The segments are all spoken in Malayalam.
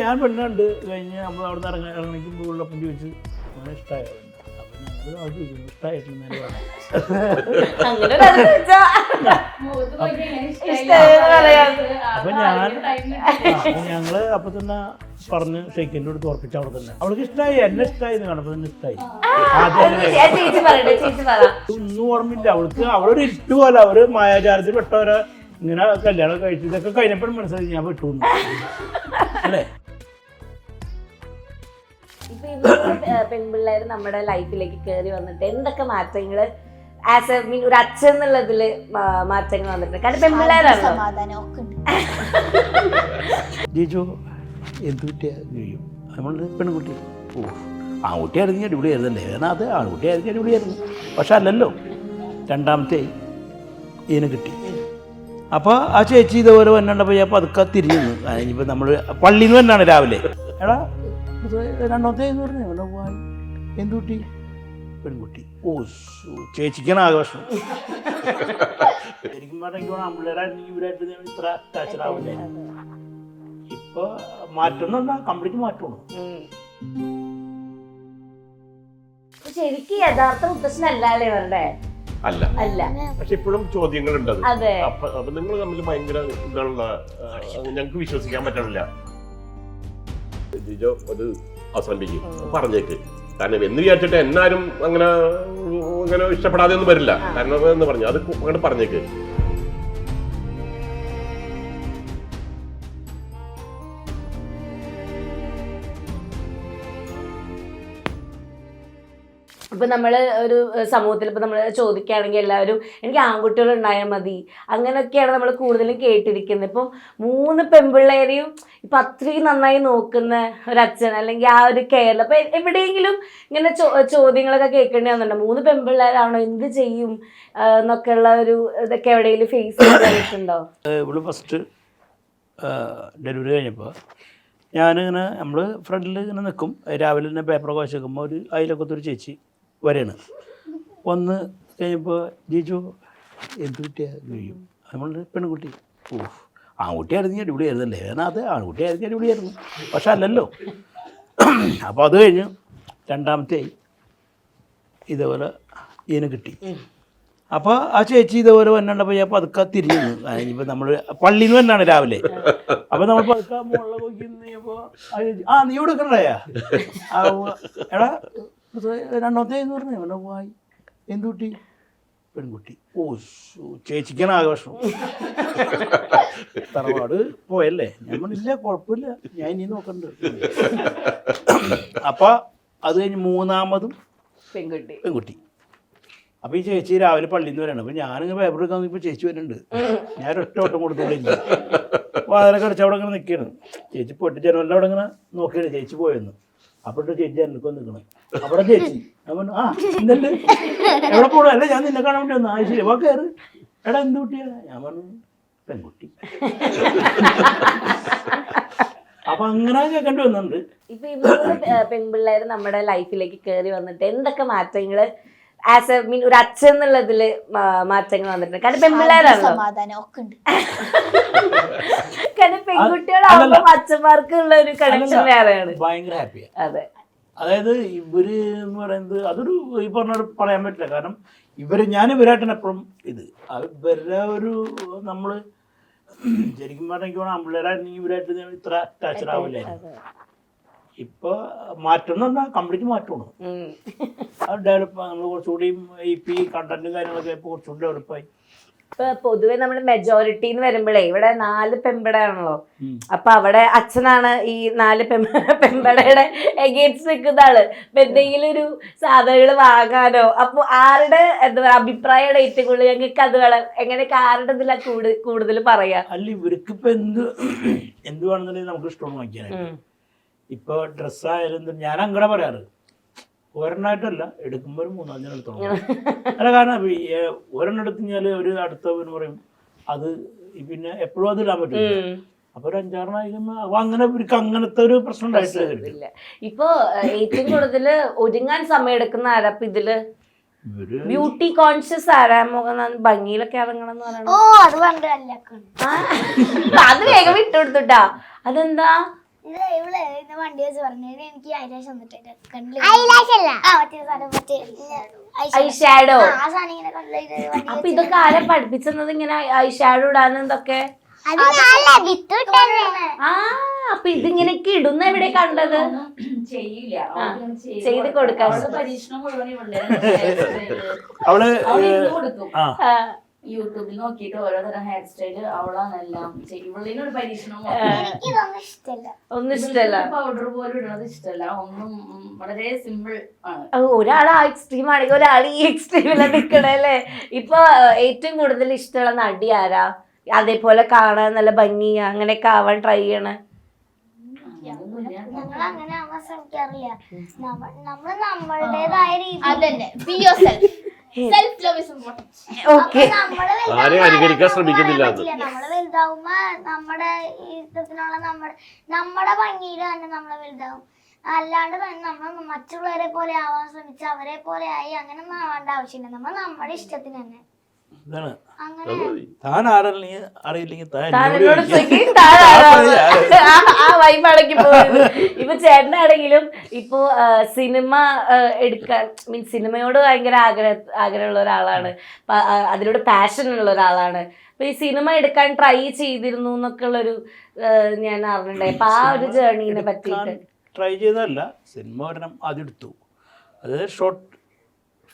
ഞാൻ പെണ്ണ് കണ്ട് കഴിഞ്ഞ് നമ്മൾ അവിടെ നിന്ന് ഇറങ്ങിക്കുമ്പോൾ ഉള്ളപ്പം ചോദിച്ചു അങ്ങനെ ഇഷ്ടമായോ? അപ്പം ഞങ്ങൾ ചോദിക്കുന്നു അപ്പൊ ഞങ്ങള് അപ്പൊ തന്നെ പറഞ്ഞ് ഷെയ്ക്കിൻ്റെ അടുത്ത് ഉറപ്പിച്ച അവിടെ തന്നെ അവൾക്ക് ഇഷ്ടമായി, എന്നെ ഇഷ്ടമായി കാണപ്പോ തന്നെ ഇഷ്ടമായി. ഒന്നും ഓർമ്മയില്ല അവൾക്ക്. അവളൊരു ഇട്ട് പോലെ അവര് മായാചാരത്തിൽ പെട്ടവരെ ഇങ്ങനെ കല്യാണം കഴിച്ചു. ഇതൊക്കെ കഴിഞ്ഞപ്പോഴും മനസ്സിലായി ഞാൻ വിട്ടു അല്ലേ. പെൺപിള്ളേർ നമ്മുടെ ലൈഫിലേക്ക് കയറി വന്നിട്ട് എന്തൊക്കെ മാറ്റങ്ങള് ആസ് എ മീൻ ഒരു അച്ഛൻ എന്നുള്ളതില് മാറ്റങ്ങൾ വന്നിട്ടുണ്ട്? കാരണം പെൺപിള്ളേരാണ്. ജിജു എന്ത് കുട്ടിയാ കഴിയും നമ്മള് പെൺകുട്ടി. ഓ ആൺകുട്ടിയായിരുന്നു അടിപൊളിയായിരുന്നല്ലേ, കാരണം അത് ആൺകുട്ടിയായിരുന്നു അടിപൊളിയായിരുന്നു. പക്ഷെ അല്ലല്ലോ, രണ്ടാമത്തെ ഇതിന് കിട്ടി. അപ്പോൾ ആ ചേച്ചി ഇതുപോലെ വന്നുണ്ടപ്പോൾ ഞാൻ പതുക്കെ തിരിഞ്ഞു. ഇനിയിപ്പോൾ നമ്മൾ പള്ളിയിൽ നിന്ന് തന്നെയാണ് രാവിലെ. എടാ രണ്ടാമത്തെ എന്ന് പറഞ്ഞു എന്തുകുട്ടി? പെൺകുട്ടി. ഓ ചേച്ചിക്കാണ് ആഘോഷം. ശരിക്കും പറഞ്ഞെങ്കിൽ ആമ്പിള്ളേരായിരുന്നെങ്കിൽ ഇവരായിട്ട് ഇത്ര അറ്റാച്ച്ഡ് ആവില്ലേ. ഇപ്പൊ മാറ്റം കംപ്ലീറ്റ് മാറ്റമാണ്. ശരിക്കും യഥാർത്ഥ മുത്തശ്ശനല്ലേ ഇവരുടെ? അല്ല അല്ല, പക്ഷെ ഇപ്പോഴും ചോദ്യങ്ങളുണ്ട്. അപ്പൊ നിങ്ങൾ തമ്മിൽ ഭയങ്കര ഇതാണുള്ള, ഞങ്ങൾക്ക് വിശ്വസിക്കാൻ പറ്റണില്ല. ജിജോ അത് അവസാനിപ്പിക്കും പറഞ്ഞേക്ക്. കാരണം എന്ന് വിചാരിച്ചിട്ട് എന്നാരും അങ്ങനെ ഇഷ്ടപ്പെടാതെ ഒന്നും വരില്ല. കാരണം എന്ന് പറഞ്ഞു അത് അങ്ങനെ പറഞ്ഞേക്ക്. ഇപ്പൊ നമ്മള് ഒരു സമൂഹത്തിൽ ഇപ്പൊ നമ്മൾ ചോദിക്കുകയാണെങ്കിൽ എല്ലാവരും എനിക്ക് ആൺകുട്ടികൾ ഉണ്ടായാൽ മതി അങ്ങനെയൊക്കെയാണ് നമ്മൾ കൂടുതലും കേട്ടിരിക്കുന്നത്. ഇപ്പം 3 പെൺപിള്ളേരെയും ഇപ്പൊ അത്രയും നന്നായി നോക്കുന്ന ഒരു അച്ഛൻ അല്ലെങ്കിൽ ആ ഒരു കെയർ അപ്പൊ എവിടെയെങ്കിലും ഇങ്ങനെ ചോദ്യങ്ങളൊക്കെ കേൾക്കേണ്ടി വന്നിട്ടുണ്ടോ? 3 പെൺപിള്ളേരാണോ, എന്ത് ചെയ്യും എന്നൊക്കെയുള്ള ഒരു ഇതൊക്കെ എവിടെയെങ്കിലും ഫേസ് ചെയ്തിട്ടുണ്ടോ? ഇവിടെ ഫസ്റ്റ് ഡെലിവറി കഴിഞ്ഞപ്പോൾ ഞാനിങ്ങനെ നമ്മൾ ഫ്രണ്ടിൽ ഇങ്ങനെ നിൽക്കും. രാവിലെ തന്നെ പേപ്പറൊക്കെ വായിച്ചേക്കുമ്പോൾ ഒരു അതിലൊക്കത്തെ ഒരു ചേച്ചി വരെയാണ് വന്ന് കഴിഞ്ഞപ്പോൾ ജിജു എന്ത് കുട്ടിയാ കഴിയും നമ്മളുടെ പെൺകുട്ടി. ഓ ആൺകുട്ടിയായിരുന്നെങ്കിൽ അടിപൊളിയായിരുന്നല്ലേ, കാരണം അത് ആൺകുട്ടിയായിരുന്നെങ്കിൽ അടിപൊളിയായിരുന്നു. പക്ഷെ അല്ലല്ലോ. അപ്പോൾ അത് കഴിഞ്ഞ് രണ്ടാമത്തെ ഇതേപോലെ ഇതിന് കിട്ടി. അപ്പോൾ ആ ചേച്ചി ഇതേപോലെ വന്നുണ്ടപ്പോൾ ഞാൻ പതുക്കെ തിരിഞ്ഞു. ഇനിയിപ്പോൾ നമ്മൾ പള്ളിയിൽ നിന്ന് തന്നെയാണ് രാവിലെ. അപ്പോൾ നമ്മൾ പതുക്കെ മുകളിൽ നോക്കി കഴിഞ്ഞപ്പോൾ നീ ഇവിടെ കണ്ടായാ എടാ രണ്ടാമത്തെ എന്ന് പറഞ്ഞു വായി എന്തുകുട്ടി? പെൺകുട്ടി. ഓ ചേച്ചിക്കാണ് ആഘോഷം. തറവാട് പോയല്ലേ? ഞാൻ പറഞ്ഞില്ല കുഴപ്പമില്ല, ഞാൻ ഇനി നോക്കണ്ട്. അപ്പോൾ അത് കഴിഞ്ഞ് 3ാമതും പെൺകുട്ടി. അപ്പോൾ ഈ ചേച്ചി രാവിലെ പള്ളിയിൽ നിന്ന് വരണം. അപ്പോൾ ഞാനിങ്ങനെ പേപ്പർ എടുക്കാൻ ഇപ്പോൾ ചേച്ചി വരുന്നുണ്ട്. ഞാൻ ഒറ്റ ഓട്ടം കൊടുത്തോണ്ടില്ല. വാതിലൊക്കെ അടച്ച് അവിടെ ഇങ്ങനെ നിൽക്കുകയാണ്. ചേച്ചി പൊട്ടി ജനലിൻ്റെ അവിടെ ഇങ്ങനെ നോക്കിയാണ് ചേച്ചി പോയെന്ന്. അപ്പോഴത്തെ ചേച്ചി ജനലിലേക്ക് നിൽക്കണം. അവിടെ ചേച്ചി ഞാൻ പറഞ്ഞു ഇന്നല്ലേ എവിടെ പോകണം? അല്ല ഞാൻ നിന്നെ കാണാൻ വേണ്ടി വന്നു. ശരി വാ കയറ്. എടാ എന്ത് കുട്ടിയാ? ഞാൻ പറഞ്ഞു പെൺകുട്ടി. അപ്പൊ അങ്ങനെ കേൾക്കേണ്ടി വന്നിട്ടുണ്ട്. ഇപ്പൊ ഈ പെൺപിള്ളേർ നമ്മുടെ ലൈഫിലേക്ക് കയറി വന്നിട്ട് എന്തൊക്കെ മാറ്റങ്ങള് ആസ് എ മീൻ ഒരു അച്ഛൻ എന്നുള്ളതില് മാറ്റങ്ങൾ വന്നിട്ടുണ്ട്? കാരണം പെൺപിള്ളേരാണല്ലോ, കാരണം പെൺകുട്ടികളാവുമ്പോ അച്ഛന്മാർക്ക് ഉള്ള ഒരു കണക്ഷൻ വേറെയാണ്. ഭയങ്കര ഹാപ്പിയാ. അതെ, അതായത് ഇവര് എന്ന് പറയുന്നത് അതൊരു ഈ പറഞ്ഞ പറയാൻ പറ്റില്ല. കാരണം ഞാൻ ഇവരായിട്ടാണ് എപ്പോഴും ഇവരുടെ ഒരു നമ്മള് ശരിക്കും പറഞ്ഞെങ്കിൽ ആമ്പിള്ളേരായിരുന്നെങ്കിൽ ഇവരായിട്ട് ഇത്ര അറ്റാച്ച്ഡ് ആവില്ലേ. ഇപ്പൊ മാറ്റം എന്ന് പറഞ്ഞാൽ കംപ്ലീറ്റ് മാറ്റമാണ്. ഡെവലപ്പ് നമ്മൾ കുറച്ചുകൂടി കണ്ടന്റും കാര്യങ്ങളൊക്കെ ഇപ്പോൾ കുറച്ചുകൂടി ഡെവലപ്പായി. ഇപ്പൊ പൊതുവെ നമ്മുടെ മെജോറിറ്റി എന്ന് വരുമ്പോഴേ ഇവിടെ 4 പെമ്പടയാണല്ലോ. അപ്പൊ അവിടെ അച്ഛനാണ് ഈ 4 പെമ്പടയുടെ എഗെയിൻസ്റ്റ് നിൽക്കുന്ന ആള്. ഇപ്പൊ എന്തെങ്കിലും ഒരു സാധനങ്ങൾ വാങ്ങാനോ അപ്പൊ ആരുടെ എന്താ പറയുക അഭിപ്രായമാണ് ഏറ്റവും കൂടുതൽ ഞങ്ങൾക്ക് അത് വേണം എങ്ങനെയൊക്കെ ആരുടെ ഇതിലാ കൂടുതൽ പറയാ? അല്ല ഇവർക്ക് ഇപ്പൊ എന്ത് വേണമെന്നുണ്ടെങ്കിൽ നമുക്ക് ഇഷ്ടമാണ് വാങ്ങിക്കാനായിട്ട്. ഇപ്പൊ ഡ്രസ്സായാലും ഞാൻ അങ്ങനെ പറയാറ് ഒരെണ്ണമായിട്ടല്ല എടുക്കുമ്പോൾ ഒരു 3-5 എടുത്തോളാം. അല്ല കാരണം ഒരെണ്ണം എടുത്തു കഴിഞ്ഞാല് ഒരു അടുത്തവന് പറയും അത് പിന്നെ എപ്പോഴും അത് ഇടാൻ പറ്റില്ല. അപ്പൊ ഒരു 5-6 അപ്പൊ അങ്ങനെ ഇവർക്ക് അങ്ങനത്തെ ഒരു പ്രശ്നം ഉണ്ടായിട്ടില്ല. ഇപ്പൊ ഏറ്റവും കൂടുതൽ ഒരുങ്ങാൻ സമയം എടുക്കുന്ന ആരപ്പ് ഇതില് ബ്യൂട്ടി കോൺഷ്യസ് ആരാ? ഭംഗിയിലൊക്കെ ഇറങ്ങണം എന്ന് പറയണം. അത് വേഗം വിട്ടുകൊടുത്തുട്ടാ. അതെന്താ? ഇങ്ങനെ വണ്ടി വെച്ച് പറഞ്ഞത് എനിക്ക് ഐലാഷ് വന്നിട്ട് കണ്ടില്ല. I shadow. ആ സാധനം ഇങ്ങനെ കണ്ടില്ല. അപ്പൊ ഇതൊക്കെ ആരാ പഠിപ്പിച്ചത് ഇങ്ങനെ ഐ ഷാഡോ ഇടാനും ഇതൊക്കെ? ആ അപ്പൊ ഇതിങ്ങനെയൊക്കെ ഇടുന്ന എവിടെ കണ്ടത്? ചെയ്ത് കൊടുക്കാം. പരീക്ഷണം മുഴുവൻ ഇവിടെ അവള് കൊടുക്കും. ആ യൂട്യൂബിൽ നോക്കിയിട്ട് ഓരോതരം ഹെയർ സ്റ്റൈല് അവളാണെല്ലാം ഇവളിനൊരു പരീക്ഷണം. എനിക്കിതൊന്നും ഇഷ്ടമല്ല. ഒന്നും ഇഷ്ടല്ല. പൗഡർ പോലും ഇടുന്നത് ഇഷ്ടമല്ല. ഒന്നും വളരെ സിമ്പിൾ ആണ്. ഒരാൾ ആ എക്സ്ട്രീം ആണെങ്കിൽ ഒരാൾ ഈ എക്സ്ട്രീമിൽ നിൽക്കണല്ലേ. ഇപ്പൊ ഏറ്റവും കൂടുതൽ ഇഷ്ടമുള്ള നടി ആരാ? അതേപോലെ കാണാൻ നല്ല ഭംഗി അങ്ങനെയൊക്കെ ആവാൻ ട്രൈ ചെയ്യണ? ഞങ്ങൾ അങ്ങനെ ആവാൻ ശ്രമിക്കാറില്ല. നമ്മള് നമ്മളുടേതായ രീതിയിൽ self love is important. Okay. ആരെയും അനുകരിക്കാൻ ശ്രമിക്കുന്നില്ല. നമ്മള് വലുതാവുമ്പോ നമ്മുടെ ഇഷ്ടത്തിനുള്ള നമ്മുടെ ഭംഗിയിൽ തന്നെ നമ്മള് വലുതാവും. അല്ലാണ്ട് നമ്മൾ മറ്റുള്ളവരെ പോലെ ആവാൻ ശ്രമിച്ച അവരെ പോലെ ആയി അങ്ങനെ ഒന്നും ആവേണ്ട ആവശ്യമില്ല. നമ്മൾ നമ്മുടെ ഇഷ്ടത്തിന് തന്നെ ഇതാണ്. അങ്ങനെ താൻ ആരല്ലെങ്കിൽ അറിയില്ലെങ്കിൽ താനോട് ചോദിക്കും ആ വൈബടക്കി പോയത്. ഇപ്പൊ ചേട്ടനാണെങ്കിലും ഇപ്പൊ സിനിമ എടുക്കാൻ മീൻസ് സിനിമയോട് ഭയങ്കര ആഗ്രഹമുള്ള ഒരാളാണ്. അതിലൂടെ പാഷൻ ഉള്ള ഒരാളാണ്. അപ്പൊ ഈ സിനിമ എടുക്കാൻ ട്രൈ ചെയ്തിരുന്നു എന്നൊക്കെ ഉള്ളൊരു ഞാൻ അറിഞ്ഞിട്ടുണ്ടായി. അപ്പൊ ആ ഒരു ജേർണീനെ പറ്റിയിട്ട് ട്രൈ ചെയ്തതല്ല. സിനിമ ഒരെണ്ണം ആദ്യം എടുത്തു. അത് ഷോർട്ട്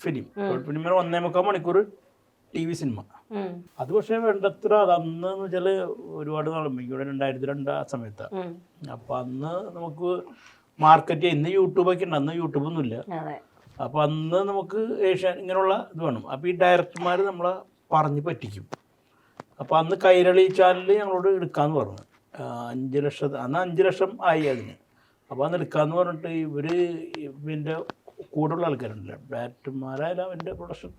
ഫിലിം. ഷോർട്ട് ഫിലിം 1.25 മണിക്കൂർ TV സിനിമ. അത് പക്ഷേ വേണ്ടത്ര അന്ന് വെച്ചാൽ ഒരുപാട് നാളും ഇവിടെ 2002 ആ സമയത്താണ്. അപ്പം അന്ന് നമുക്ക് മാർക്കറ്റ് ഇന്ന് യൂട്യൂബൊക്കെ ഉണ്ട്. അന്ന് യൂട്യൂബൊന്നുമില്ല. അപ്പം അന്ന് നമുക്ക് ഏഷ്യാൻ ഇങ്ങനെയുള്ള ഇത് വേണം. അപ്പോൾ ഈ ഡയറക്ടർമാർ നമ്മളെ പറഞ്ഞ് പറ്റിക്കും. അപ്പോൾ അന്ന് കൈരളി ചാനൽ ഞങ്ങളോട് എടുക്കാമെന്ന് പറഞ്ഞു. 5 ലക്ഷം അന്ന് 5 ലക്ഷം ആയി അതിന്. അപ്പോൾ അന്ന് എടുക്കാമെന്ന് പറഞ്ഞിട്ട് ഇതിൻ്റെ കൂടുതലുള്ള ആൾക്കാരുണ്ടല്ലോ ഡയറക്ടർമാരായാലും എൻ്റെ പ്രൊഡക്ഷൻ.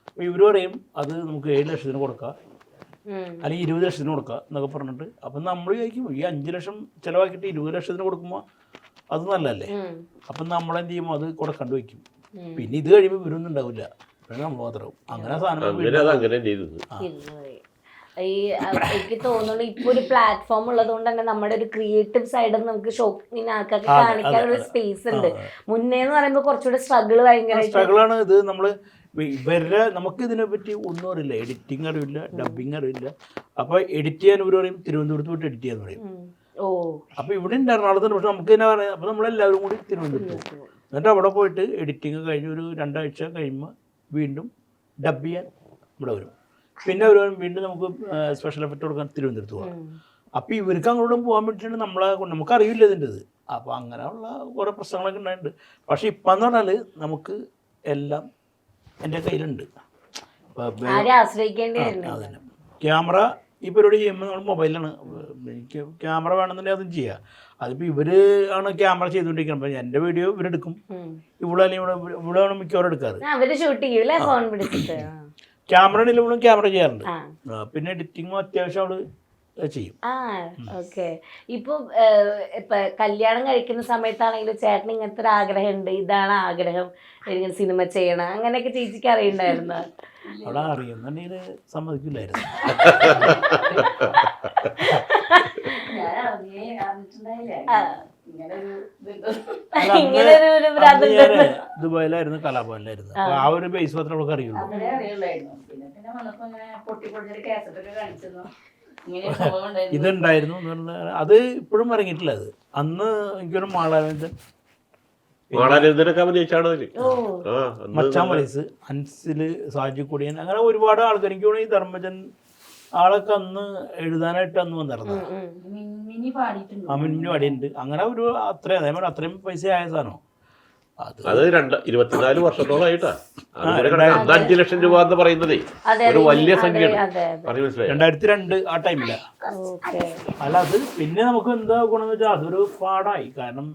അപ്പോൾ ഇവർ പറയും അത് നമുക്ക് 7 ലക്ഷത്തിന് കൊടുക്കാം അല്ലെങ്കിൽ 20 ലക്ഷത്തിന് കൊടുക്കാം എന്നൊക്കെ പറഞ്ഞിട്ട്. അപ്പം നമ്മൾ വിചാരിക്കും ഈ 5 ലക്ഷം ചിലവാക്കിയിട്ട് 20 ലക്ഷത്തിന് കൊടുക്കുമ്പോൾ അത് നല്ലതല്ലേ. അപ്പം നമ്മളെന്ത് ചെയ്യുമ്പോൾ അത് കൊടുക്കാണ്ട് വയ്ക്കും. പിന്നെ ഇത് കഴിയുമ്പോൾ ഇവരൊന്നും ഉണ്ടാവില്ല. പിന്നെ നമ്മൾ മാത്രമാവും. അങ്ങനെ സാധനം ഈ എനിക്ക് തോന്നുന്നു ഇപ്പൊ ഒരു പ്ലാറ്റ്ഫോം ഉള്ളത് കൊണ്ട് തന്നെ നമ്മുടെ ഒരു ക്രിയേറ്റീവ് സൈഡ് നമുക്ക് ഷോപ്പിംഗ് ആൾക്കാർക്ക് കാണിക്കാനുള്ള സ്പേസ് ഉണ്ട്. മുന്നേ എന്ന് പറയുമ്പോൾ കുറച്ചുകൂടെ സ്ട്രഗിളാണ് ഇത്. നമ്മൾ ഇവരുടെ നമുക്ക് ഇതിനെ പറ്റി ഒന്നും അറിയില്ല. എഡിറ്റിംഗ് അറിയില്ല, ഡബിങ് അറിയില്ല. അപ്പോൾ എഡിറ്റ് ചെയ്യാൻ ഇവർ പറയും തിരുവനന്തപുരത്ത് പോയിട്ട് എഡിറ്റ് ചെയ്യാന്ന് പറയും. അപ്പോൾ ഇവിടെ ഉണ്ട് എറണാകുളത്തുണ്ട്. പക്ഷെ നമുക്ക് തന്നെ പറയാം. അപ്പോൾ നമ്മളെല്ലാവരും കൂടി തിരുവനന്തപുരത്ത് എന്നിട്ട് അവിടെ പോയിട്ട് എഡിറ്റിങ് കഴിഞ്ഞ് ഒരു 2 ആഴ്ച കഴിയുമ്പോൾ വീണ്ടും ഡബ് ചെയ്യാൻ ഇവിടെ വരും. പിന്നെ അവർ വീണ്ടും നമുക്ക് സ്പെഷ്യൽ എഫക്റ്റ് കൊടുക്കാൻ തിരുവനന്തപുരത്ത് പോകാം. അപ്പോൾ ഇവർക്ക് അങ്ങോട്ടും പോകാൻ വേണ്ടിയിട്ടാണ് നമുക്കറിയില്ല ഇതിൻ്റെ ഇത്. അപ്പോൾ അങ്ങനെയുള്ള കുറേ പ്രശ്നങ്ങളൊക്കെ ഉണ്ടായിട്ടുണ്ട്. പക്ഷേ ഇപ്പം എന്ന് പറഞ്ഞാൽ നമുക്ക് എല്ലാം എൻ്റെ കയ്യിലുണ്ട്. അതന്നെ ക്യാമറ ഈ പരിപാടി ചെയ്യുമ്പോൾ നമ്മൾ മൊബൈലാണ്. എനിക്ക് ക്യാമറ വേണമെന്നുണ്ടെങ്കിൽ അതും ചെയ്യാം. അതിപ്പോൾ ഇവർ ആണ് ക്യാമറ ചെയ്തുകൊണ്ടിരിക്കുന്നത്. അപ്പോൾ എൻ്റെ വീഡിയോ ഇവരെടുക്കും. ഇവിടെ ആണ് മിക്കവാറും എടുക്കാറ്. ക്യാമറ ഇവളും ക്യാമറ ചെയ്യാറുണ്ട്. പിന്നെ എഡിറ്റിങ്ങും അത്യാവശ്യം അവള് ചെയ്യും. ഓക്കെ. ഇപ്പൊ കല്യാണം കഴിക്കുന്ന സമയത്താണെങ്കിലും ചേട്ടന് ഇങ്ങനത്തെ ഒരു ആഗ്രഹം ഉണ്ട്, ഇതാണ് ആഗ്രഹം, ഇങ്ങനെ സിനിമ ചെയ്യണം, അങ്ങനെയൊക്കെ ചേച്ചിക്ക് അറിയണ്ടായിരുന്നു? അവിടെ അറിയുന്നുണ്ടെങ്കിൽ സമ്മതിക്കില്ലായിരുന്നു. ദുബായിലായിരുന്നു, കലാഭവനിലായിരുന്നു. അപ്പൊ ആ ഒരു ബേസ് മാത്രമേ നമുക്ക് അറിയുള്ളൂ. ഇതുണ്ടായിരുന്നു. അത് ഇപ്പോഴും ഇറങ്ങിയിട്ടില്ല. അത് അന്ന് എനിക്കൊരു മാളാനന്ദൻ മച്ചാൻ വയസ്സ്, അൻസില്, സാജിക്കുടിയൻ, അങ്ങനെ ഒരുപാട് ആൾക്കാർ. എനിക്ക് തോന്നുന്നു ഈ ധർമ്മജൻ ആളൊക്കെ അന്ന് എഴുതാനായിട്ട് അന്ന് വന്നിരുന്നു. മിന്നി പാടിയിട്ടുണ്ട്. അങ്ങനെ ഒരു അത്രയും പൈസ ആയ സാധനം അത് 24 വർഷത്തോളായിട്ടാ. 5 ലക്ഷം രൂപ എന്ന് പറയുന്നതേ ഒരു വലിയ സംഖ്യയാണ്. 2002 ആ ടൈമില്ല. അല്ല അത് പിന്നെ നമുക്ക് എന്താ ഗുണമെന്ന് വെച്ചാൽ അതൊരു പാടായി. കാരണം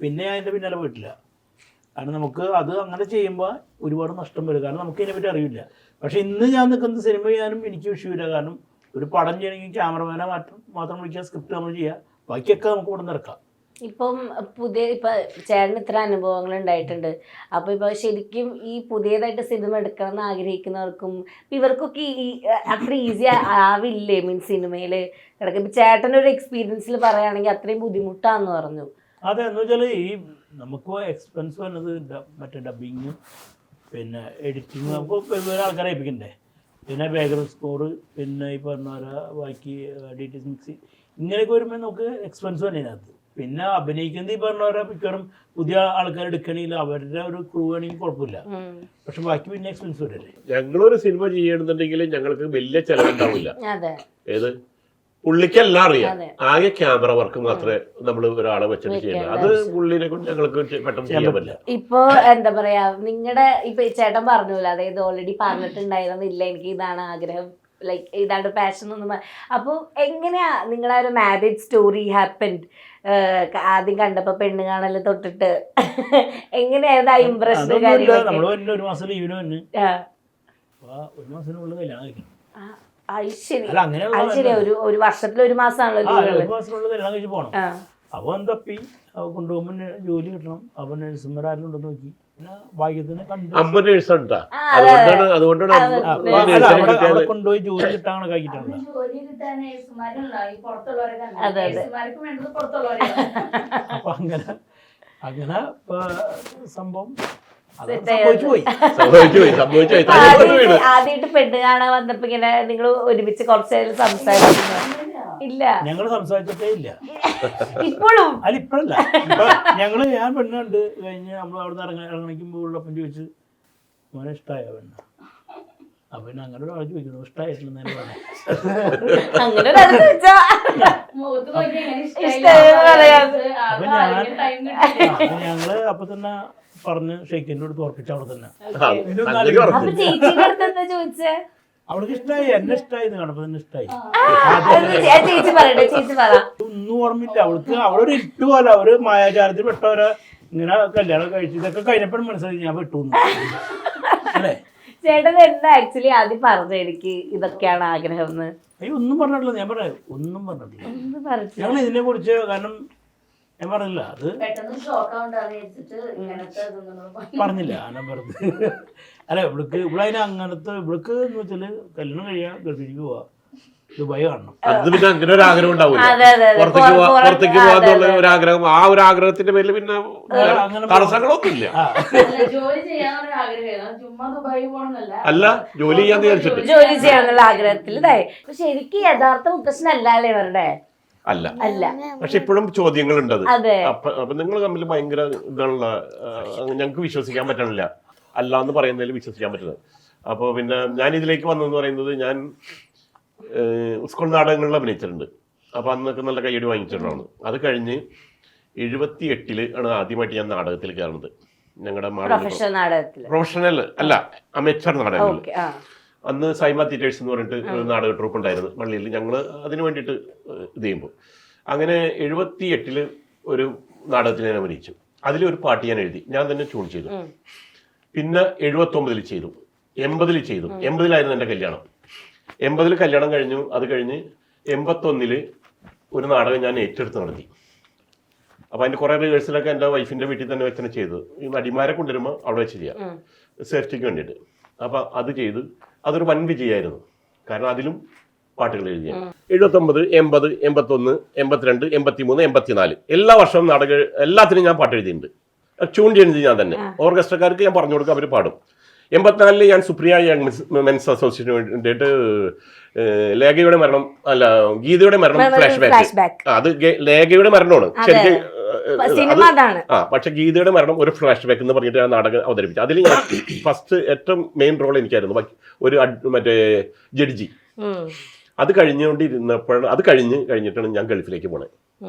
പിന്നെ അതിൻ്റെ പിന്നാലെ പോയിട്ടില്ല. കാരണം നമുക്ക് അത് അങ്ങനെ ചെയ്യുമ്പോൾ ഒരുപാട് നഷ്ടം വരും. കാരണം നമുക്ക് ഇതിനെപ്പറ്റി അറിയില്ല. പക്ഷെ ഇന്ന് ഞാൻ നിൽക്കുന്ന സിനിമ ചെയ്യാനും എനിക്ക് വിഷയമില്ല. കാരണം ഒരു പടം ചെയ്യണമെങ്കിൽ ക്യാമറമാനെ മാത്രം വിളിക്കുക, സ്ക്രിപ്റ്റ് നമ്മൾ ചെയ്യുക, ബാക്കിയൊക്കെ നമുക്ക് ഇവിടെ നിറക്കാം. ഇപ്പം ചേട്ടന് ഇത്ര അനുഭവങ്ങൾ ഉണ്ടായിട്ടുണ്ട്. അപ്പോൾ ഇപ്പോൾ ശരിക്കും ഈ പുതിയതായിട്ട് സിനിമ എടുക്കണം എന്ന് ആഗ്രഹിക്കുന്നവർക്കും ഇവർക്കൊക്കെ ഈ അത്ര ഈസി ആവില്ലേ? മീൻസ് സിനിമയിൽ കിടക്കും. ഇപ്പം ചേട്ടനൊരു എക്സ്പീരിയൻസിൽ പറയുകയാണെങ്കിൽ അത്രയും ബുദ്ധിമുട്ടാന്ന് പറഞ്ഞു. അതെ, എന്ന് വെച്ചാൽ ഈ നമുക്ക് എക്സ്പെൻസ് വന്നത് മറ്റേ ഡബിങ്ങും പിന്നെ എഡിറ്റിങ്ങും നമുക്ക് വേറെ ആൾക്കാരെ ഏൽപ്പിക്കണ്ടേ, പിന്നെ ബാക്ക്ഗ്രൗണ്ട് സ്കോർ, പിന്നെ ഈ പറഞ്ഞ പോലെ ബാക്കി ഡീറ്റെയിൽസ് മിക്സി, ഇങ്ങനെയൊക്കെ വരുമ്പോൾ നമുക്ക് എക്സ്പെൻസ് തന്നെ ഇതിനകത്ത്. പിന്നെ അഭിനയിക്കുന്നത് ഈ പറഞ്ഞ പോലെ മിക്കവാറും പുതിയ ആൾക്കാർ എടുക്കണമെങ്കിൽ അവരുടെ ഒരു ക്രൂ ആണെങ്കിൽ കുഴപ്പമില്ല, പക്ഷെ ബാക്കി പിന്നെ എക്സ്പെൻസ് വരല്ലേ. ഞങ്ങളൊരു സിനിമ ചെയ്യണമെന്നുണ്ടെങ്കിൽ ഞങ്ങൾക്ക് വലിയ ചെലവുണ്ടാവില്ല. അതെ, ഏത് പുള്ളിക്കെല്ലാം അറിയാം, ആകെ ക്യാമറ വർക്ക് മാത്രമേ നമ്മൾ ഒരാളെ വെച്ചിട്ട് ചെയ്യുന്നത്. അത് പുള്ളിനെ കൊണ്ട് ഞങ്ങൾക്ക് പെട്ടെന്ന് ചെയ്യാൻ പറ്റില്ല. ഇപ്പൊ എന്താ പറയാ, നിങ്ങളുടെ ഇപ്പൊ ചേട്ടൻ പറഞ്ഞല്ലോ, അതായത് ഓൾറെഡി പറഞ്ഞിട്ടുണ്ടായിരുന്നില്ല എനിക്ക് ഇതാണ് ആഗ്രഹം, ലൈക്ക് ഇതാണ് പാഷൻ ഒന്നും. അപ്പോൾ എങ്ങനെയാ നിങ്ങളുടെ ഒരു മാരേജ് സ്റ്റോറി ഹാപ്പൻഡ്? ആദ്യം കണ്ടപ്പോ പെണ്ണ് കാണല് തൊട്ടിട്ട് എങ്ങനെയായിരുന്നു ആ ഇംപ്രഷൻ? നമ്മൾ ഒരു മാസം ലീവിന് വന്ന് ഒരു മാസത്തിനുള്ളിൽ കല്യാണം കഴിക്കണം. ശരിയാ, ഒരു വർഷത്തിൽ ഒരു മാസമാണല്ലോ ഒരു മാസത്തിനുള്ളിൽ കല്യാണം കഴിച്ച് പോകണം. അപ്പോൾ എന്തപ്പി കൊണ്ടുപോകുമ്പോൾ ജോലി കിട്ടണം. അപ്പോൾ നഴ്സുമാരും ഉണ്ടെന്ന് നോക്കി, പിന്നെ ഭാഗ്യത്തിന് കണ്ടു. അമ്മ നേഴ്സുണ്ടാ, അതുകൊണ്ടാണ് കൊണ്ടുപോയി ജോലി കിട്ടാൻ കഴിക്കിട്ടുണ്ട്. അപ്പൊ അങ്ങനെ സംഭവം ആദ്യമായിട്ട് പെണ്ണ് കാണാൻ വന്നപ്പോ ഇങ്ങനെ നിങ്ങൾ ഒരുമിച്ച് കുറച്ച് നേരം സംസാരിക്കുന്നു? ഇല്ല, ഞങ്ങള് സംസാരിച്ചിട്ടേ ഇല്ല ഇപ്പോഴും. അല്ല ഇപ്പഴല്ല, ഞാൻ പെണ്ണ് കണ്ട് കഴിഞ്ഞ് നമ്മൾ അവിടെ നിന്ന് ഇറങ്ങിക്കുമ്പോൾ ഉള്ളപ്പം ചോദിച്ചു മോനെ ഇഷ്ടമായ പെണ്ണ്. അപ്പൊ പിന്നെ അങ്ങനെ ഒരാൾ ചോദിക്കുന്നു ഇഷ്ടമായിട്ടില്ല. അങ്ങനെ ഞങ്ങള് അപ്പൊ തന്നെ പറഞ്ഞ് ഷെയ്ഖിന്റെ അടുത്ത് ഉറപ്പിച്ച അവിടെ തന്നെ. അവൾക്ക് ഇഷ്ടമായി, എന്നെ ഇഷ്ടമായി, കണ്ടപ്പോ തന്നെ ഇഷ്ടമായി. ഒന്നും ഓർമ്മയില്ല അവൾക്ക്. അവളൊരു ഇട്ടു പോലെ അവര് മായാചാരത്തിൽ പെട്ടവരെ ഇങ്ങനെ കല്യാണം കഴിച്ചു. ഇതൊക്കെ കഴിഞ്ഞപ്പോഴും മനസ്സിലായി ഞാൻ പെട്ടു അല്ലേ. ചേട്ടൻ എന്താ ആക്ച്വലി ആദ്യം പറഞ്ഞു എനിക്ക് ഇതൊക്കെയാണ് ആഗ്രഹം എന്ന്? അയ്യോ ഒന്നും പറഞ്ഞിട്ടില്ല. ഞാൻ പറയാം ഒന്നും പറഞ്ഞിട്ടില്ല. ഞങ്ങൾ ഇതിനെ കുറിച്ച് കാരണം ഞാൻ പറഞ്ഞില്ല, അത് പറഞ്ഞില്ല. ഞാൻ പറഞ്ഞു അല്ല ഇവിടെ അതിന് അങ്ങനത്തെ ഇവിടേക്ക് എന്ന് വെച്ചാല് കല്യാണം കഴിയാ ഗൾഫിലേക്ക് പോവാ, ദുബായ് കാണണം. അത് പിന്നെ അങ്ങനെ ഒരു ആഗ്രഹം ഉണ്ടാവില്ല, പുറത്തേക്ക് പോകാന്നുള്ള ഒരു ആഗ്രഹം. ആ ഒരു ആഗ്രഹത്തിന്റെ പേരിൽ പിന്നെ തടസ്സങ്ങളൊന്നുമില്ല. അല്ല, ജോലി ചെയ്യാന്ന് വിചാരിച്ചിട്ട് ജോലി ചെയ്യാന്നുള്ള ആഗ്രഹത്തിൽ ഇതായി. പക്ഷെ എനിക്ക് യഥാർത്ഥ മുത്തശ്ശൻ അല്ലേ ഇവരുടെ? അല്ല, പക്ഷെ ഇപ്പോഴും ചോദ്യങ്ങളുണ്ട്. അപ്പൊ നിങ്ങൾ തമ്മിൽ ഭയങ്കര ഇതാണുള്ള, ഞങ്ങൾക്ക് വിശ്വസിക്കാൻ പറ്റണില്ല. അല്ല എന്ന് പറയുന്നതിൽ വിശ്വസിക്കാൻ പറ്റുന്നത്. അപ്പോൾ പിന്നെ ഞാൻ ഇതിലേക്ക് വന്നതെന്ന് പറയുന്നത്, ഞാൻ സ്കൂൾ നാടകങ്ങളിൽ അഭിനയിച്ചിട്ടുണ്ട്. അപ്പോൾ അന്നൊക്കെ നല്ല കയ്യടി വാങ്ങിച്ചിട്ടുള്ളതാണ്. അത് കഴിഞ്ഞ് 78 ആണ് ആദ്യമായിട്ട് ഞാൻ നാടകത്തിൽ കയറുന്നത്. ഞങ്ങളുടെ പ്രൊഫഷണൽ അല്ല, അമേച്ചർ നാടകങ്ങളിൽ. അന്ന് സൈമ തിയേറ്റേഴ്സ് എന്ന് പറഞ്ഞിട്ട് ഒരു നാടക ട്രൂപ്പ് ഉണ്ടായിരുന്നു പള്ളിയിൽ. ഞങ്ങൾ അതിന് വേണ്ടിയിട്ട് ഇത് ചെയ്യുമ്പോൾ അങ്ങനെ 78 ഒരു നാടകത്തിൽ ഞാൻ അഭിനയിച്ചു. അതിലൊരു പാട്ട് ഞാൻ എഴുതി, ഞാൻ തന്നെ ട്യൂൺ ചെയ്തു. പിന്നെ 79 ചെയ്തു, 80 ചെയ്തു. 80 എൻ്റെ കല്യാണം. 80 കല്യാണം കഴിഞ്ഞു. അത് കഴിഞ്ഞ് 81 ഒരു നാടകം ഞാൻ ഏറ്റെടുത്ത് നടത്തി. അപ്പോൾ അതിൻ്റെ കുറേ റിഹേഴ്സലൊക്കെ എൻ്റെ വൈഫിൻ്റെ വീട്ടിൽ തന്നെ വെച്ചാണ് ചെയ്തത്. ഈ നടിമാരെ കൊണ്ടുവരുമ്പോൾ അവിടെ വെച്ച് ചെയ്യാം, സേഫ്റ്റിക്ക് വേണ്ടിയിട്ട്. അപ്പം അത് ചെയ്ത് അതൊരു വൻ വിജയമായിരുന്നു. കാരണം അതിലും പാട്ടുകൾ എഴുതിയ 79, 80, 81, 82, 83, 84 എല്ലാ വർഷവും നാടകം എല്ലാത്തിനും ഞാൻ പാട്ട് എഴുതിയിട്ടുണ്ട്. ട്യൂൺ ചെയ്യുന്നത് ഞാൻ തന്നെ. ഓർക്കസ്ട്രക്കാർക്ക് ഞാൻ പറഞ്ഞു കൊടുക്കും, അവർ പാടും. 84 ഞാൻ സുപ്രിയ യങ് മെൻസ് അസോസിയേഷന് വേണ്ടിയിട്ട് ലേഖയുടെ മരണം അല്ല ഗീതയുടെ മരണം ഫ്ലാഷ് ബാക്ക്. അത് ലേഖയുടെ മരണമാണ് ശരിക്കും. പക്ഷെ ഗീതയുടെ മരണം ഒരു ഫ്ലാഷ് ബാക്ക് എന്ന് പറഞ്ഞിട്ട് ഞാൻ നാടകം അവതരിപ്പിച്ചു. അതിൽ ഞാൻ ഫസ്റ്റ് ഏറ്റവും മെയിൻ റോൾ എനിക്കായിരുന്നു, ഒരു മറ്റേ ജഡ്ജി. അത് കഴിഞ്ഞുകൊണ്ടിരുന്നപ്പോഴാണ്, അത് കഴിഞ്ഞിട്ടാണ് ഞാൻ ഗൾഫിലേക്ക് പോണേ.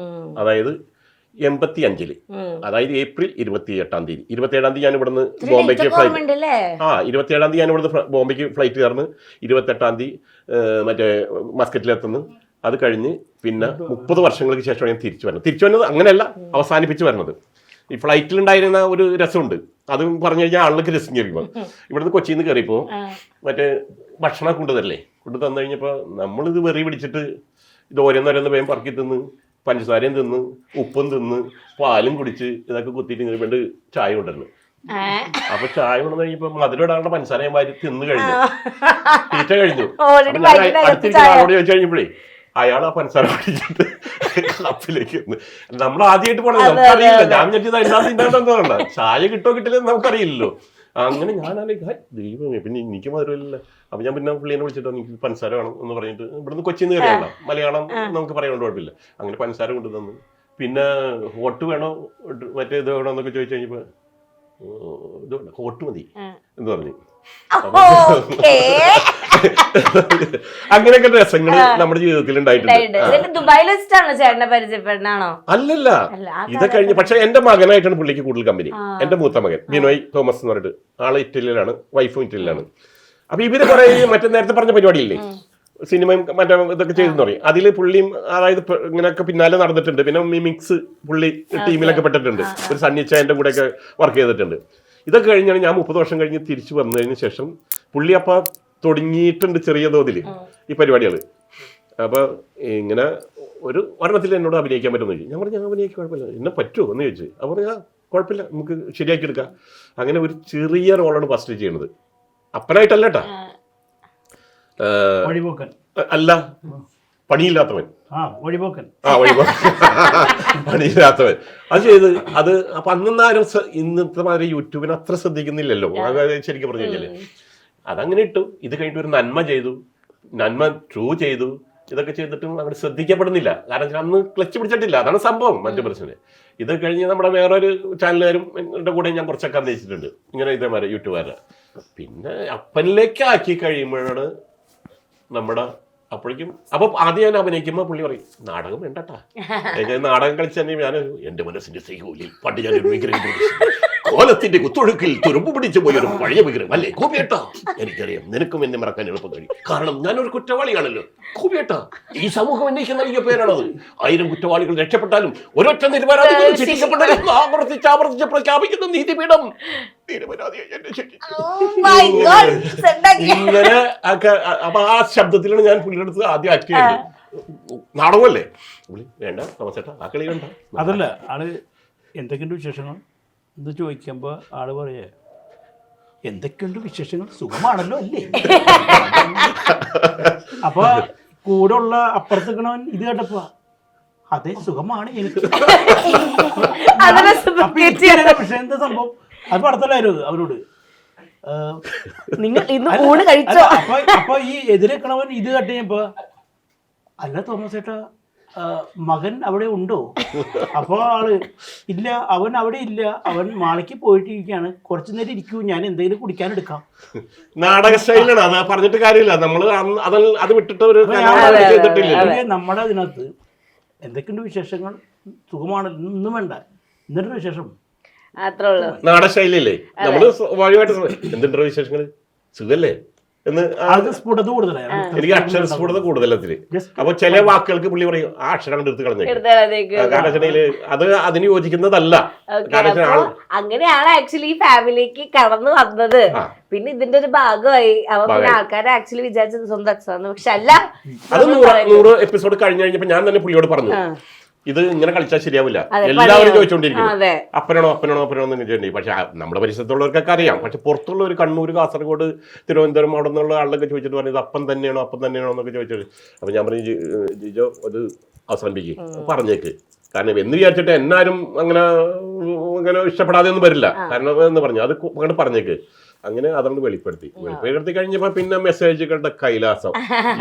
അതായത് 85 അതായത് ഏപ്രിൽ 28-ാം തീയതി. 27-ാം തീയതി ഞാൻ ഇവിടുന്ന് ബോംബെക്ക് ഫ്ലൈറ്റ് 27-ാം തീയതി ഞാൻ ഇവിടുന്ന് ബോംബെക്ക് ഫ്ലൈറ്റ് കയറുന്നു. 28-ാം തീയതി മറ്റേ മസ്കറ്റിലെത്തുന്നു. അത് കഴിഞ്ഞ് പിന്നെ 30 വർഷങ്ങൾക്ക് ശേഷമാണ് ഞാൻ തിരിച്ചു വരുന്നത്. അങ്ങനെയല്ല, അവസാനിപ്പിച്ച് വരുന്നത്. ഈ ഫ്ലൈറ്റിലുണ്ടായിരുന്ന ഒരു രസമുണ്ട്, അത് പറഞ്ഞു കഴിഞ്ഞാൽ ആളുകൾക്ക് രസം കയറിപ്പോൾ. ഇവിടുന്ന് കൊച്ചിയിൽ നിന്ന് കയറിയപ്പോൾ മറ്റേ ഭക്ഷണം കൊണ്ടുതരല്ലേ, കൊണ്ടു തന്നു കഴിഞ്ഞപ്പോൾ നമ്മളിത് വെറി പിടിച്ചിട്ട് ഇത് ഓരോന്നോരോന്ന് വേഗം പറക്കി തിന്ന്, പഞ്ചസാരയും തിന്ന്, ഉപ്പും തിന്ന്, പാലും കുടിച്ച് ഇതൊക്കെ കുത്തിയിട്ട് ഇങ്ങനെ വേണ്ട ചായ കൊണ്ടുവരുന്നു. അപ്പൊ ചായ കൊണ്ടു കഴിഞ്ഞപ്പോ മധുരടാനുള്ള പഞ്ചസാര മാതിരി തിന്ന് കഴിഞ്ഞു, തീറ്റ കഴിഞ്ഞു. അടുത്തിരിക്കുന്ന ആളോട് ചോദിച്ചു കഴിഞ്ഞപ്പോഴേ അയാൾ ആ പഞ്ചസാര കുടിച്ചിട്ട് കപ്പിലേക്ക് നമ്മൾ ആദ്യമായിട്ട് പോണത് നമുക്കറിയില്ല. ഞാൻ ഞെട്ടിയത് അതിനകത്ത് ചായ കിട്ടോ കിട്ടില്ലെന്ന് നമുക്കറിയില്ലല്ലോ. അങ്ങനെ ഞാനാണെങ്കിൽ ദൈവമേ, പിന്നെ എനിക്ക് മധുരമില്ല. അപ്പൊ ഞാൻ പിന്നെ പുള്ളിനെ വിളിച്ചിട്ട് എനിക്ക് പഞ്ചസാര വേണം എന്ന് പറഞ്ഞിട്ട് ഇവിടുന്ന് കൊച്ചിന്ന് കയറിയല്ല, മലയാളം നമുക്ക് പറയാനുണ്ട്, കുഴപ്പമില്ല. അങ്ങനെ പഞ്ചസാര കൊണ്ട് തന്നു. പിന്നെ ഹോട്ട് വേണോ മറ്റേ ഇത് വേണോ എന്നൊക്കെ ചോദിച്ചു കഴിഞ്ഞപ്പോ ഇത് ഹോട്ട് മതി എന്ന് പറഞ്ഞു. അങ്ങനെയൊക്കെ രസങ്ങൾ നമ്മുടെ ജീവിതത്തിൽ ഉണ്ടായിട്ടുണ്ട്. ദുബായിൽ വെച്ചിട്ടാണോ ചേട്ടനെ പരിചയപ്പെടാണോ? അല്ലല്ല, ഇത് കഴിഞ്ഞ്. പക്ഷെ എന്റെ മകനായിട്ടാണ് പുള്ളിക്ക് കൂടുതൽ കമ്പനി. എന്റെ മൂത്ത മകൻ ബിനോയ് തോമസ് എന്ന് പറഞ്ഞിട്ട് ആള് ഇറ്റലിയിലാണ്, വൈഫും ഇറ്റലിയിലാണ്. അപ്പൊ ഇവര് കുറെ മറ്റേ നേരത്തെ പറഞ്ഞ പരിപാടിയില്ലേ, സിനിമയും മറ്റേ ഇതൊക്കെ ചെയ്തെന്ന് പറയും. അതിൽ പുള്ളിയും അതായത് ഇങ്ങനെയൊക്കെ പിന്നാലെ നടന്നിട്ടുണ്ട്. പിന്നെ മിമിക്സ് പുള്ളി ടീമിലൊക്കെ പെട്ടിട്ടുണ്ട്. ഒരു സണ്ണിച്ചായന്റെ കൂടെ ഒക്കെ വർക്ക് ചെയ്തിട്ടുണ്ട്. ഇതൊക്കെ കഴിഞ്ഞാണ് ഞാൻ 30 വർഷം കഴിഞ്ഞ് തിരിച്ചു വന്നതിന് ശേഷം പുള്ളി അപ്പൊ തുടങ്ങിയിട്ടുണ്ട് ചെറിയ തോതിൽ ഈ പരിപാടികൾ. അപ്പൊ ഇങ്ങനെ ഒരു ഒരെണ്ണത്തിൽ എന്നോട് അഭിനയിക്കാൻ പറ്റുമെന്ന് ചോദിച്ചു. ഞാൻ പറഞ്ഞു ഞാൻ അഭിനയിക്കാൻ കുഴപ്പമില്ല, എന്നെ പറ്റുമോ എന്ന് ചോദിച്ചു. അപ്പോൾ ഞാൻ കുഴപ്പമില്ല, നമുക്ക് ശരിയാക്കി എടുക്കാം. അങ്ങനെ ഒരു ചെറിയ റോളാണ് ഫസ്റ്റ് ചെയ്യുന്നത്. അപ്പനായിട്ടല്ല കേട്ടാ, അല്ല, പണിയില്ലാത്തവൻ. പണിയില്ലാത്തവൻ അത് ചെയ്ത് അത്. അപ്പൊ അന്നാരും ഇന്നത്തെ മാതിരി യൂട്യൂബിന് അത്ര ശ്രദ്ധിക്കുന്നില്ലല്ലോ, ശരിക്കും പറഞ്ഞു കഴിഞ്ഞാല്. അതങ്ങനെ ഇട്ടു. ഇത് കഴിഞ്ഞിട്ട് ഒരു നന്മ ചെയ്തു, നന്മ 2 ചെയ്തു. ഇതൊക്കെ ചെയ്തിട്ടും അങ്ങനെ ശ്രദ്ധിക്കപ്പെടുന്നില്ല. കാരണം അന്ന് ക്ലച്ച് പിടിച്ചിട്ടില്ല, അതാണ് സംഭവം. മറ്റു പ്രശ്നം ഇത് കഴിഞ്ഞ് നമ്മുടെ വേറൊരു ചാനലുകാരും കൂടെ ഞാൻ കുറച്ചൊക്കെ അന്വേഷിച്ചിട്ടുണ്ട്, ഇങ്ങനെ ഇതേമാതിരി യൂട്യൂബുകാരെ. പിന്നെ അപ്പനിലേക്ക് ആക്കി കഴിയുമ്പോഴാണ് നമ്മുടെ അപ്പോഴേക്കും. അപ്പൊ ആദ്യം ഞാൻ അഭിനയിക്കുമ്പോൾ പുള്ളി പറയും നാടകം വേണ്ടട്ടാ. നാടകം കളിച്ച് തന്നെ ഞാൻ എന്റെ മനസ്സിന്റെ സൈഹോലിൽ പണ്ട് ഞാൻ ഒരു വിഗ്രഹം, കോലത്തിന്റെ കുത്തൊഴുക്കിൽ തുരുമ്പ് പിടിച്ചു പോയൊരു പഴയ വിഗ്രഹം അല്ലേ കോപിയേട്ടാ. എനിക്കറിയാം നിനക്കും എന്നെ മറക്കാൻ എളുപ്പം കഴിയും, കാരണം ഞാനൊരു കുറ്റവാളിയാണല്ലോ കോപിയേട്ടാ. ഈ സമൂഹം എനിക്ക് നൽകിയ പേരാണത്. 1000 കുറ്റവാളികൾ രക്ഷപ്പെട്ടാലും ഒരൊറ്റ നിരപരാധികൾ ശിക്ഷിക്കപ്പെട്ടാലും ആവർത്തിച്ച് പ്രഖ്യാപിക്കുന്ന നീതിപീഠം നിരപരാധിയായി എന്നെ ശിക്ഷിച്ചു. ഇങ്ങനെ അപ്പൊ ആ ശബ്ദത്തിലാണ് ഞാൻ പുള്ളിയുടെ അടുത്ത് ആദ്യം ആക്ട് ചെയ്തത്. നാടകമല്ലേ വേണ്ട തോമസേട്ടാ, ആ കളി വേണ്ട. അതല്ല, ആള് എന്തൊക്കെയുണ്ട് വിശേഷങ്ങൾ എന്ന് ചോദിക്കുമ്പോൾ ആള് പറയേ എന്തൊക്കെയുണ്ട് വിശേഷങ്ങൾ, സുഖമാണല്ലോ അല്ലേ. അപ്പൊ കൂടെ ഉള്ള അപ്പുറത്ത് നിൽക്കണവൻ ഇത് കേട്ടപ്പോ അതെ സുഖമാണ് എനിക്ക്. പക്ഷെ എന്താ സംഭവം, അത് പടത്തല്ലായിരുന്നു അവരോട്. അപ്പൊ ഈ എതിരെക്കണവൻ ഇത് കേട്ടപ്പോ അല്ല തോമസ് ചേട്ടാ മകൻ അവിടെ ഉണ്ടോ? അപ്പോൾ ആള് ഇല്ല, അവൻ അവിടെ ഇല്ല, അവൻ മാളിക്ക് പോയിട്ടിരിക്കുകയാണ്, കുറച്ചു നേരം ഇരിക്കൂ, ഞാൻ എന്തെങ്കിലും കുടിക്കാൻ എടുക്കാം. നാടക സ്റ്റൈലാണ്, അത് പറഞ്ഞിട്ട് കാര്യമില്ല. നമ്മള് അത് വിട്ടിട്ട് ഒരു നമ്മുടെ അതിനകത്ത് എന്തൊക്കെയുണ്ട് വിശേഷങ്ങൾ, സുഖമാണ്, ഒന്നും വേണ്ട, എന്നിട്ടൊരു വിശേഷം നാടക ശൈലിയല്ലേ. നമ്മള് വഴിയായിട്ട് എന്തുണ്ടോ വിശേഷങ്ങൾ, സുഖല്ലേ എന്ന്. സ്ഫുടത കൂടുതലാണ്, എനിക്ക് അക്ഷര സ്ഫുടത കൂടുതലത്തില്. അപ്പൊ ചില വാക്കുകൾക്ക് പുള്ളി പറയും ആ അക്ഷരം എടുത്ത് കളഞ്ഞേക്കും, കാരണം വെച്ചിട്ടുണ്ടെങ്കിൽ അത് അതിന് യോജിക്കുന്നതല്ല. അങ്ങനെയാണ് ആക്ച്വലി ഈ ഫാമിലിക്ക് കടന്നു വന്നത്. പിന്നെ ഇതിന്റെ ഒരു ഭാഗമായി. അപ്പൊ പിന്നെ ആൾക്കാരെ ആക്ച്വലി വിചാരിച്ചത് സ്വന്തം അച്ഛനാണ്, പക്ഷെ അല്ല. അത് 100 എപ്പിസോഡ് കഴിഞ്ഞു കഴിഞ്ഞപ്പോ ഞാൻ തന്നെ പുള്ളിയോട് പറഞ്ഞു ഇത് ഇങ്ങനെ കളിച്ചാൽ ശരിയാവില്ല. എല്ലാവരും ചോദിച്ചോണ്ടിരിക്കും അപ്പനാണോ അപ്പനാണോ അപ്പനാണോ എന്ന് ചോദിച്ചിട്ടുണ്ടെങ്കിൽ. പക്ഷെ നമ്മുടെ പരിസരത്തുള്ളവർക്കൊക്കെ അറിയാം. പക്ഷെ പുറത്തുള്ള ഒരു കണ്ണൂർ, കാസർഗോഡ്, തിരുവനന്തപുരം അവിടെ നിന്നുള്ള ആളുകളൊക്കെ ചോദിച്ചിട്ട് പറഞ്ഞത് അപ്പം തന്നെയാണോ എന്നൊക്കെ ചോദിച്ചത്. അപ്പൊ ഞാൻ പറഞ്ഞു ജിജോ അത് അവസാനിപ്പിക്കും, പറഞ്ഞേക്ക്. കാരണം എന്ന് വിചാരിച്ചിട്ട് എന്നാരും അങ്ങനെ ഇഷ്ടപ്പെടാതെ ഒന്നും വരില്ല. കാരണം എന്ന് പറഞ്ഞു അത് അങ്ങോട്ട് പറഞ്ഞേക്ക്. അങ്ങനെ അതുകൊണ്ട് വെളിപ്പെടുത്തി കഴിഞ്ഞപ്പോ പിന്നെ മെസ്സേജുകളുടെ കൈലാസം.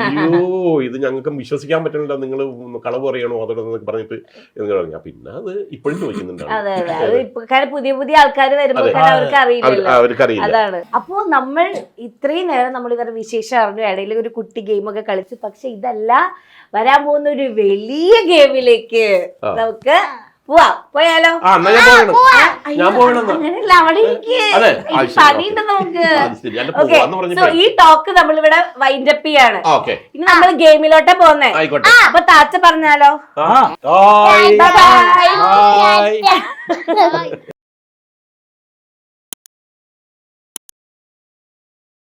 അയ്യോ ഇത് ഞങ്ങൾക്ക് വിശ്വസിക്കാൻ പറ്റുന്നില്ല, നിങ്ങൾ കളവ് പറയണോ അതോടൊന്നൊക്കെ പറഞ്ഞിട്ട് എന്ന് പറഞ്ഞു. പിന്നെ അത് ഇപ്പോഴും ചോദിക്കുന്നുണ്ടാവും, പുതിയ ആൾക്കാർ വരുമ്പോൾ അവർക്കറിയില്ല. അതാണ്. അപ്പോ നമ്മൾ ഇത്രയും നേരം നമ്മൾ ഇവരുടെ വിശേഷം അറിഞ്ഞു, ഇടയിൽ ഒരു കുട്ടി ഗെയിമൊക്കെ കളിച്ചു. പക്ഷെ ഇതല്ല, വരാൻ പോകുന്ന ഒരു വലിയ ഗെയിമിലേക്ക് നമുക്ക് പോയാലോ? അങ്ങനെയല്ല, അവിടെ പണിയുണ്ട് നമുക്ക്. ഈ ടോക്ക് നമ്മളിവിടെ വൈൻഡപ്പ് ചെയ്യാണ്. ഇനി നമ്മൾ ഗെയിമിലോട്ടാ പോന്നേ. അപ്പൊ താച്ച പറഞ്ഞാലോ?